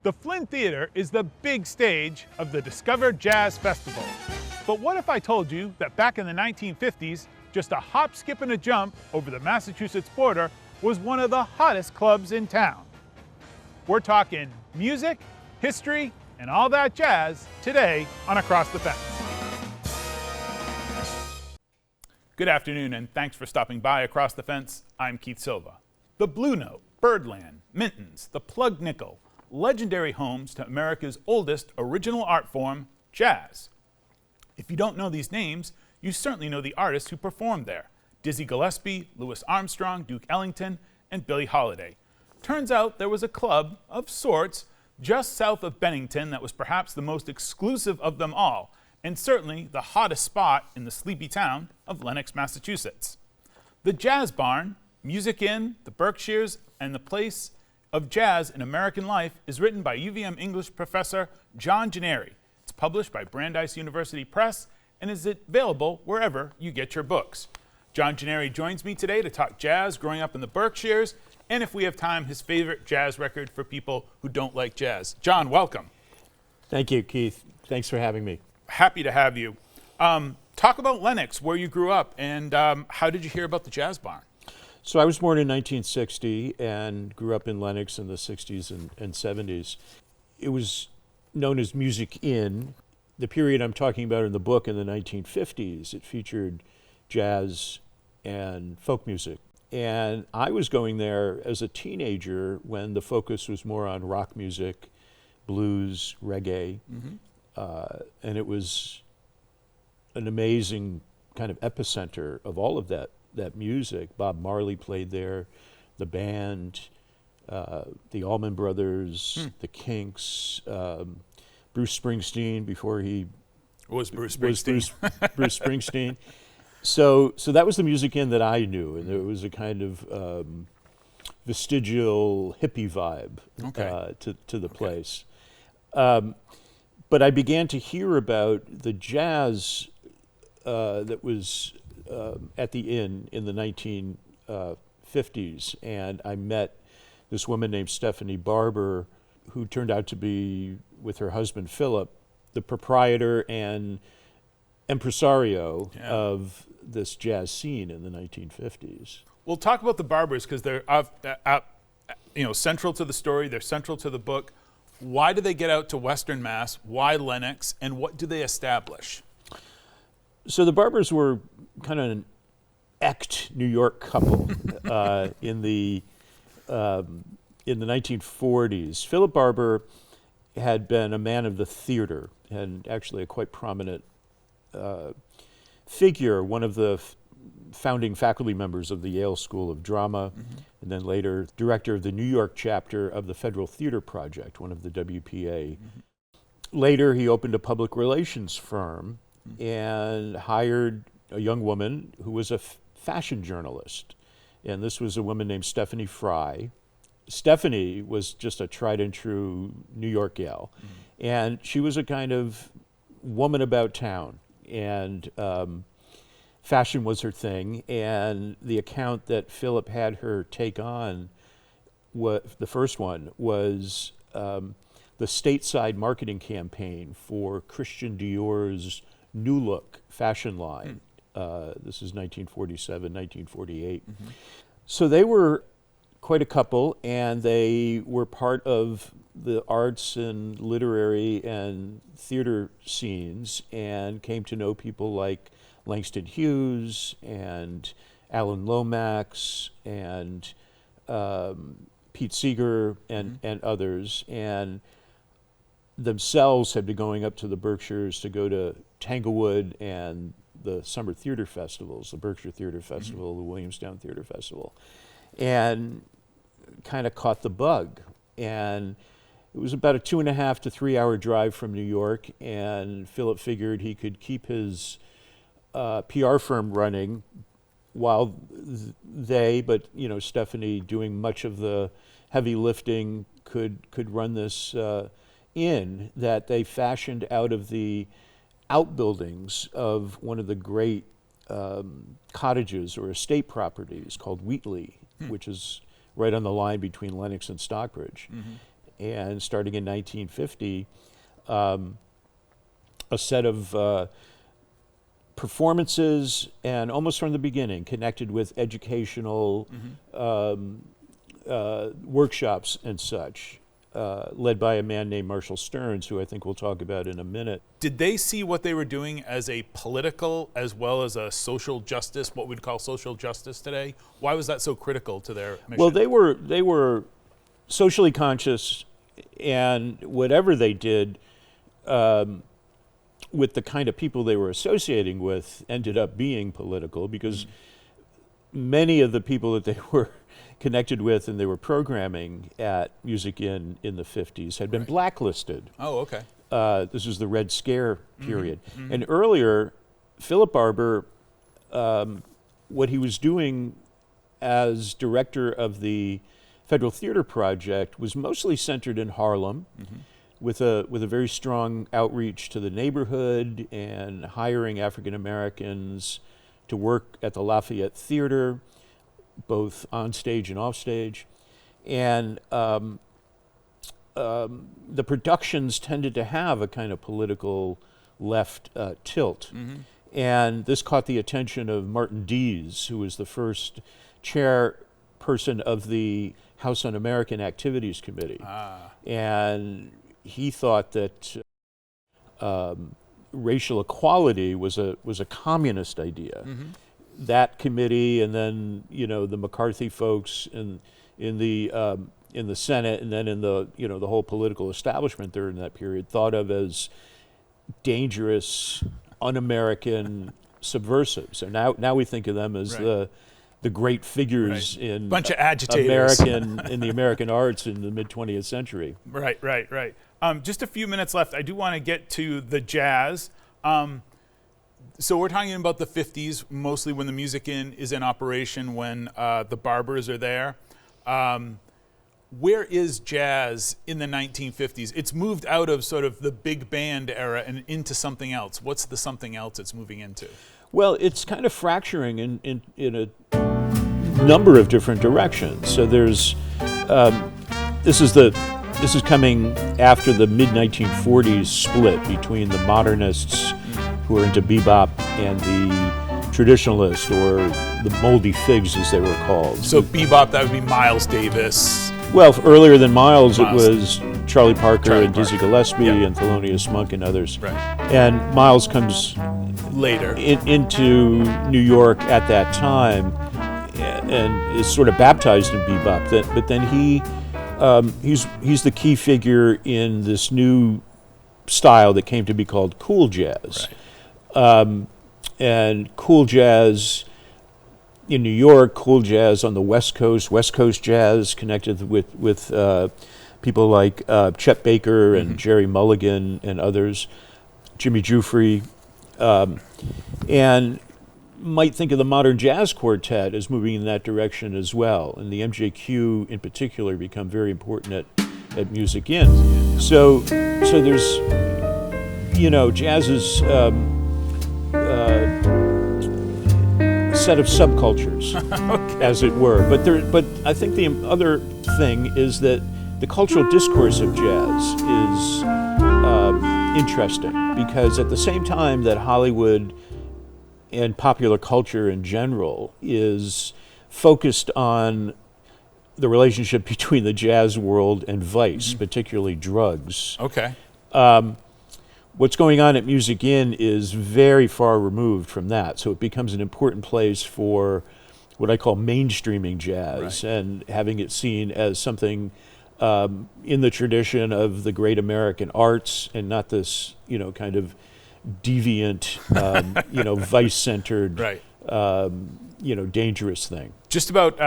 The Flynn Theater is the big stage of the Discover Jazz Festival. But what if I told you that back in the 1950s, just a hop, skip, and a jump over the Massachusetts border was one of the hottest clubs in town? We're talking music, history, and all that jazz today on Across the Fence. Good afternoon, and thanks for stopping by Across the Fence. I'm Keith Silva. The Blue Note, Birdland, Minton's, the Plug Nickel, legendary homes to America's oldest original art form, jazz. If you don't know these names, you certainly know the artists who performed there: Dizzy Gillespie, Louis Armstrong, Duke Ellington, and Billie Holiday. Turns out there was a club of sorts just south of Bennington that was perhaps the most exclusive of them all, and certainly the hottest spot in the sleepy town of Lenox, Massachusetts. The Jazz Barn, Music Inn, the Berkshires, and the Place of Jazz in American Life is written by UVM English Professor John Gennari. It's published by Brandeis University Press and is available wherever you get your books. John Gennari joins me today to talk jazz growing up in the Berkshires, and if we have time, his favorite jazz record for people who don't like jazz. John, welcome. Thank you, Keith. Thanks for having me. Happy to have you. Talk about Lenox, where you grew up, and how did you hear about the Jazz Barn? So I was born in 1960 and grew up in Lenox in the 60s and 70s. It was known as Music Inn. The period I'm talking about in the book in the 1950s, it featured jazz and folk music. And I was going there as a teenager when the focus was more on rock music, blues, reggae. And it was an amazing kind of epicenter of all of that music. Bob Marley played there, the band, the Allman Brothers, the Kinks, Bruce Springsteen before he was Bruce Springsteen. Bruce Springsteen. So that was the Music Inn that I knew, and there was a kind of vestigial hippie vibe to the place. But I began to hear about the jazz that was at the inn in the 1950s, and I met this woman named Stephanie Barber, who turned out to be, with her husband Philip, the proprietor and impresario of this jazz scene in the 1950s. We'll talk about the Barbers because they're central to the story, they're central to the book. Why did they get out to Western Mass? Why Lenox? And what do they establish? So the Barbers were kind of an New York couple in the 1940s. Philip Barber had been a man of the theater and actually a quite prominent figure, one of the founding faculty members of the Yale School of Drama, and then later director of the New York chapter of the Federal Theater Project, one of the WPA. Later, he opened a public relations firm and hired a young woman who was a fashion journalist. And this was a woman named Stephanie Fry. Stephanie was just a tried and true New York gal. And she was a kind of woman about town. And fashion was her thing. And the account that Philip had her take on, the first one, was the stateside marketing campaign for Christian Dior's New Look fashion line. This is 1947, 1948. So they were quite a couple, and they were part of the arts and literary and theater scenes and came to know people like Langston Hughes and Alan Lomax and Pete Seeger and others, and themselves had been going up to the Berkshires to go to Tanglewood and the summer theater festivals, the Berkshire Theater Festival, the Williamstown Theater Festival, and kind of caught the bug. And it was about a 2.5 to 3 hour drive from New York, and Philip figured he could keep his PR firm running while Stephanie doing much of the heavy lifting could run this inn that they fashioned out of the outbuildings of one of the great cottages or estate properties called Wheatley, which is right on the line between Lenox and Stockbridge. and starting in 1950, a set of performances, and almost from the beginning connected with educational workshops and such, led by a man named Marshall Stearns, who I think we'll talk about in a minute. Did they see what they were doing as a political as well as a social justice, what we'd call social justice today? Why was that so critical to their mission? Well, they were socially conscious, and whatever they did with the kind of people they were associating with ended up being political, because many of the people that they were connected with and they were programming at Music In the 50s had been blacklisted. Oh, okay. This was the Red Scare period. And earlier, Philip Barber, what he was doing as director of the Federal Theater Project was mostly centered in Harlem, with a very strong outreach to the neighborhood and hiring African Americans to work at the Lafayette Theater, both on stage and off stage. And the productions tended to have a kind of political left tilt. And this caught the attention of Martin Dees, who was the first chairperson of the House Un-American Activities Committee. And he thought that racial equality was a communist idea. That committee, and then the McCarthy folks in the Senate, and then in the the whole political establishment during that period, thought of as dangerous, un-American subversives. So now we think of them as the great figures in bunch of agitators in the American arts in the mid-20th century. Right. Just a few minutes left. I do want to get to the jazz. So we're talking about the 50s, mostly when the Music In is in operation, when the Barbers are there. Where is jazz in the 1950s? It's moved out of sort of the big band era and into something else. What's the something else it's moving into? Well, it's kind of fracturing in a number of different directions. So there's this is coming after the mid-1940s split between the modernists, who are into bebop, and the traditionalists, or the moldy figs as they were called. So bebop, that would be Miles Davis. Well, earlier than Miles, it was Charlie Parker and Dizzy Gillespie and Thelonious Monk and others. Right. And Miles comes later into New York at that time and is sort of baptized in bebop. But then he's the key figure in this new style that came to be called cool jazz. Right. And cool jazz in New York, cool jazz on the West Coast jazz connected with people like Chet Baker and Jerry Mulligan and others, Jimmy Giuffre, and might think of the modern jazz quartet as moving in that direction as well. And the MJQ in particular become very important at Music In. So there's, jazz is set of subcultures, as it were. But I think the other thing is that the cultural discourse of jazz is interesting, because at the same time that Hollywood and popular culture in general is focused on the relationship between the jazz world and vice, particularly drugs. Okay. What's going on at Music In is very far removed from that, so it becomes an important place for what I call mainstreaming jazz, and having it seen as something in the tradition of the great American arts, and not this, kind of deviant, vice-centered, dangerous thing. Just about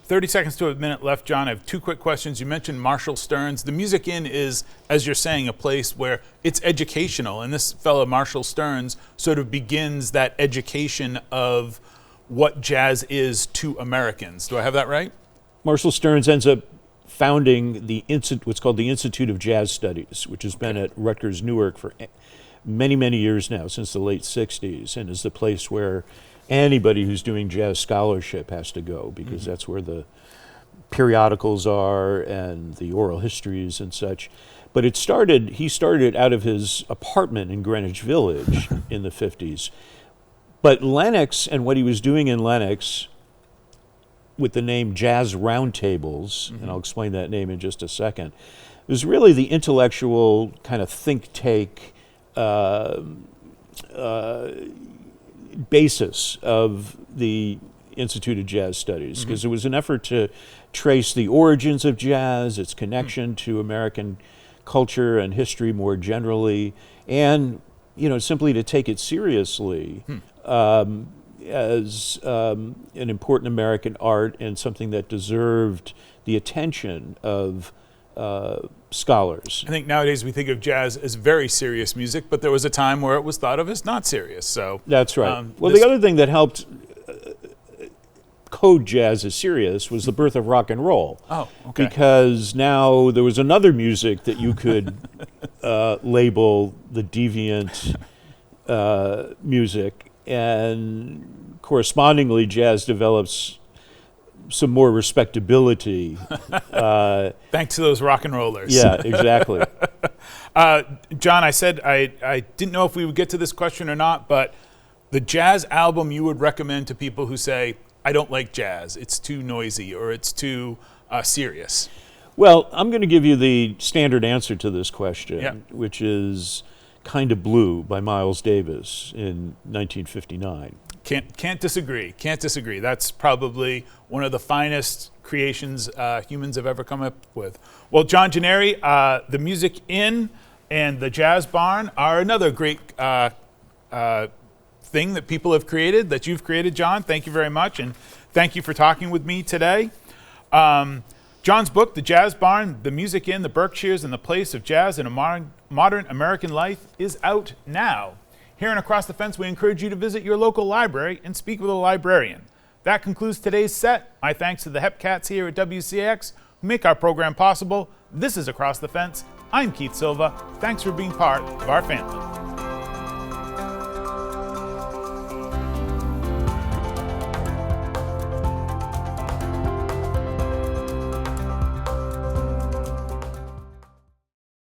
30 seconds to a minute left, John. I have two quick questions. You mentioned Marshall Stearns. The Music In is, as you're saying, a place where it's educational, and this fellow Marshall Stearns sort of begins that education of what jazz is to Americans. Do I have that right? Marshall Stearns ends up founding what's called the Institute of Jazz Studies, which has been at Rutgers Newark for many, many years now, since the late 60s, and is the place where anybody who's doing jazz scholarship has to go, because that's where the periodicals are and the oral histories and such. But he started out of his apartment in Greenwich Village in the 50s. But Lenox and what he was doing in Lenox with the name Jazz Roundtables, and I'll explain that name in just a second, was really the intellectual kind of think tank basis of the Institute of Jazz Studies, because it was an effort to trace the origins of jazz, its connection to American culture and history more generally, and simply to take it seriously as an important American art and something that deserved the attention of scholars. I think nowadays we think of jazz as very serious music, but there was a time where it was thought of as not serious. So that's right. Well, the other thing that helped code jazz as serious was the birth of rock and roll. Oh, okay. Because now there was another music that you could label the deviant music, and correspondingly jazz develops some more respectability. Thanks to those rock and rollers. Yeah, exactly. John, I said I didn't know if we would get to this question or not, but the jazz album you would recommend to people who say, I don't like jazz, it's too noisy, or it's too serious? Well, I'm going to give you the standard answer to this question, which is Kind of Blue by Miles Davis in 1959. Can't disagree. Can't disagree. That's probably one of the finest creations humans have ever come up with. Well, John Gennari, the Music Inn and the Jazz Barn are another great thing that people have created, that you've created, John. Thank you very much, and thank you for talking with me today. John's book, The Jazz Barn, The Music Inn, The Berkshires, and the Place of Jazz in a Modern American Life is out now. Here and Across the Fence, we encourage you to visit your local library and speak with a librarian. That concludes today's set. My thanks to the Hepcats here at WCAX who make our program possible. This is Across the Fence. I'm Keith Silva. Thanks for being part of our family.